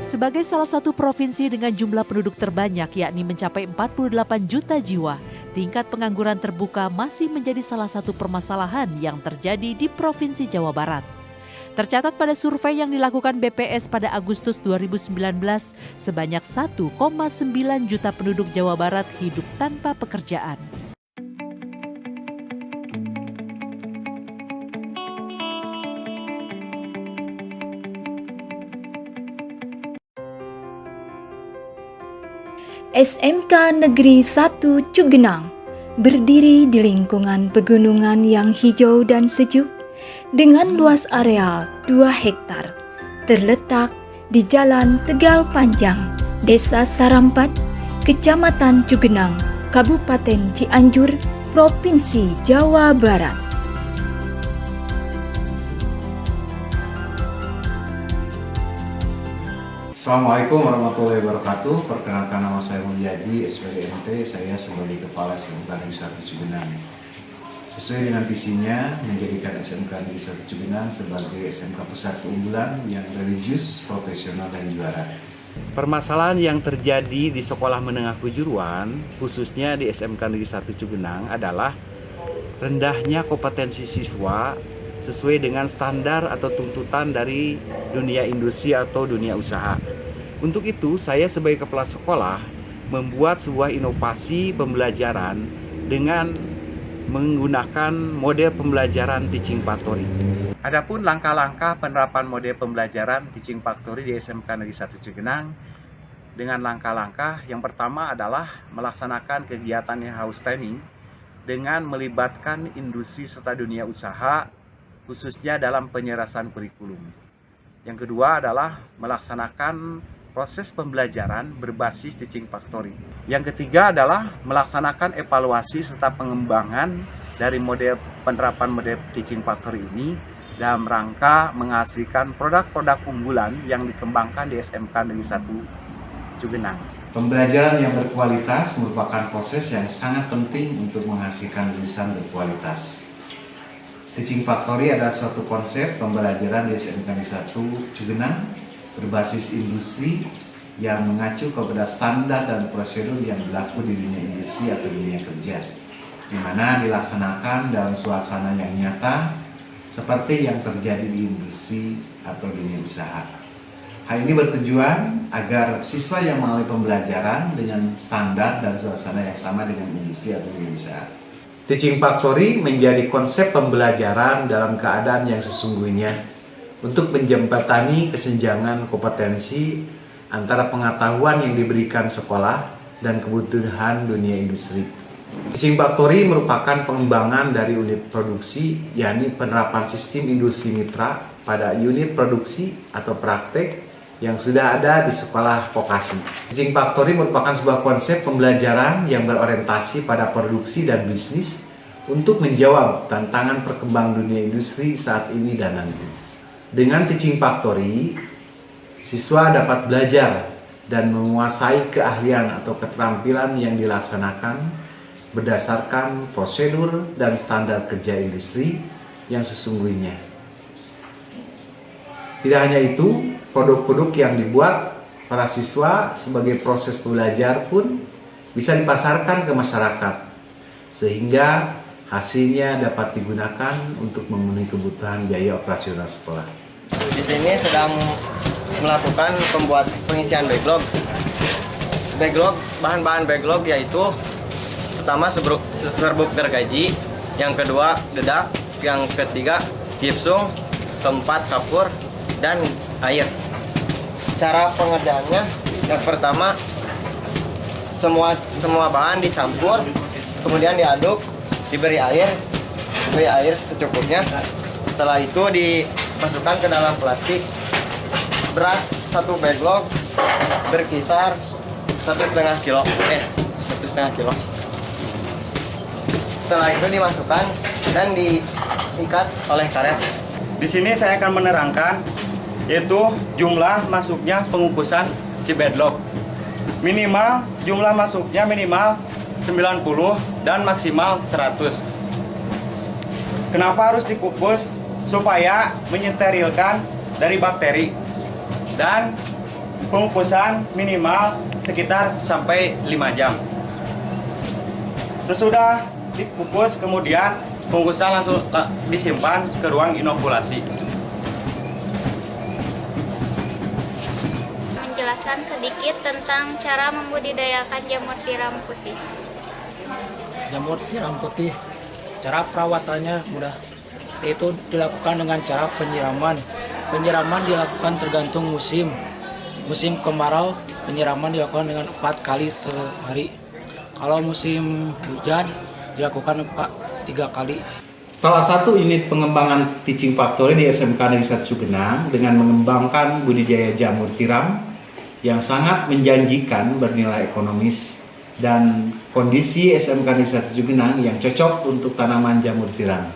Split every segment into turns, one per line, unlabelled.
Sebagai salah satu provinsi dengan jumlah penduduk terbanyak yakni mencapai 48 juta jiwa, tingkat pengangguran terbuka masih menjadi salah satu permasalahan yang terjadi di Provinsi Jawa Barat. Tercatat pada survei yang dilakukan BPS pada Agustus 2019, sebanyak 1,9 juta penduduk Jawa Barat hidup tanpa pekerjaan.
SMK Negeri 1 Cugenang berdiri di lingkungan pegunungan yang hijau dan sejuk dengan luas areal 2 hektar, terletak di Jalan Tegal Panjang, Desa Sarampat, Kecamatan Cugenang, Kabupaten Cianjur, Provinsi Jawa Barat.
Assalamualaikum warahmatullahi wabarakatuh. Perkenalkan, nama saya Mulyadi, SPDMT. Saya sebagai Kepala SMK Negeri 1 Cugenang. Sesuai dengan visinya, menjadikan SMK Negeri 1 Cugenang sebagai SMK pusat keunggulan yang religius, profesional, dan juara.
Permasalahan yang terjadi di sekolah menengah kejuruan, khususnya di SMK Negeri 1 Cugenang, adalah rendahnya kompetensi siswa sesuai dengan standar atau tuntutan dari dunia industri atau dunia usaha. Untuk itu, saya sebagai kepala sekolah membuat sebuah inovasi pembelajaran dengan menggunakan model pembelajaran Teaching Factory. Adapun langkah-langkah penerapan model pembelajaran Teaching Factory di SMK Negeri 1 Cugenang dengan langkah-langkah yang pertama adalah melaksanakan kegiatan in-house training dengan melibatkan industri serta dunia usaha, khususnya dalam penyerasan kurikulum. Yang kedua adalah melaksanakan proses pembelajaran berbasis Teaching Factory. Yang ketiga adalah melaksanakan evaluasi serta pengembangan dari penerapan model Teaching Factory ini dalam rangka menghasilkan produk-produk unggulan yang dikembangkan di SMK Negeri 1 Cugenang.
Pembelajaran yang berkualitas merupakan proses yang sangat penting untuk menghasilkan lulusan berkualitas. Teaching Factory adalah suatu konsep pembelajaran di SMK Negeri 1 Cugenang berbasis industri yang mengacu kepada standar dan prosedur yang berlaku di dunia industri atau dunia kerja, di mana dilaksanakan dalam suasana yang nyata seperti yang terjadi di industri atau dunia usaha. Hal ini bertujuan agar siswa yang melalui pembelajaran dengan standar dan suasana yang sama dengan industri atau dunia usaha. Teaching Factory menjadi konsep pembelajaran dalam keadaan yang sesungguhnya untuk menjembatani kesenjangan kompetensi antara pengetahuan yang diberikan sekolah dan kebutuhan dunia industri. Teaching Factory merupakan pengembangan dari unit produksi, yakni penerapan sistem industri mitra pada unit produksi atau praktek yang sudah ada di sekolah vokasi. Teaching Factory merupakan sebuah konsep pembelajaran yang berorientasi pada produksi dan bisnis untuk menjawab tantangan perkembangan dunia industri saat ini dan nanti. Dengan Teaching Factory, siswa dapat belajar dan menguasai keahlian atau keterampilan yang dilaksanakan berdasarkan prosedur dan standar kerja industri yang sesungguhnya. Tidak hanya itu, produk-produk yang dibuat para siswa sebagai proses belajar pun bisa dipasarkan ke masyarakat, sehingga hasilnya dapat digunakan untuk memenuhi kebutuhan biaya operasional sekolah.
Di sini sedang melakukan pengisian backlog. Bahan-bahan backlog yaitu pertama serbuk gergaji, yang kedua dedak, yang ketiga gipsum, keempat kapur, dan air. Cara pengerjaannya, yang pertama semua bahan dicampur, kemudian diaduk, diberi air secukupnya. Setelah itu dimasukkan ke dalam plastik. Berat satu backlog berkisar 1,5 kilo. Setelah itu dimasukkan dan diikat oleh karet.
Di sini saya akan menerangkan yaitu jumlah masuknya pengukusan si backlog. Minimal jumlah masuknya minimal 90 dan maksimal 100. Kenapa harus dikukus? Supaya mensterilkan dari bakteri dan
pengukusan minimal sekitar sampai 5 jam. Sesudah dikukus, kemudian pengukusan langsung disimpan ke ruang inokulasi.
Menjelaskan sedikit tentang cara membudidayakan jamur tiram putih.
Jamur tiram putih, cara perawatannya mudah, yaitu dilakukan dengan cara penyiraman. Penyiraman dilakukan tergantung musim. Musim kemarau, penyiraman dilakukan dengan 4 kali sehari. Kalau musim hujan, dilakukan 3 kali.
Salah satu unit pengembangan teaching factory di SMK Negeri 1 Cugenang dengan mengembangkan budidaya jamur tiram yang sangat menjanjikan bernilai ekonomis dan kondisi SMK Negeri 1 Cugenang yang cocok untuk tanaman jamur tiram.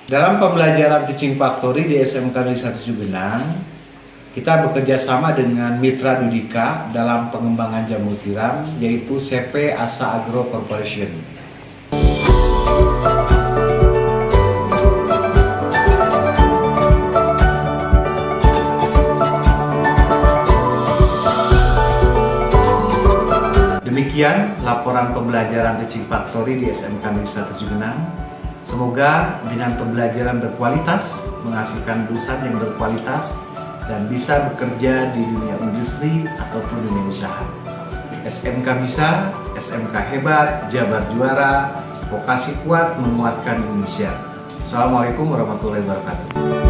Dalam pembelajaran teaching factory di SMK Negeri 1 Cugenang, kita bekerja sama dengan Mitra Dudika dalam pengembangan jamur tiram, yaitu CP Asa Agro Corporation. Demikian laporan pembelajaran teaching factory di SMK Negeri 1 Cugenang. Semoga dengan pembelajaran berkualitas, menghasilkan lulusan yang berkualitas, dan bisa bekerja di dunia industri ataupun dunia usaha. SMK bisa, SMK hebat, Jabar juara, vokasi kuat menguatkan Indonesia. Assalamualaikum warahmatullahi wabarakatuh.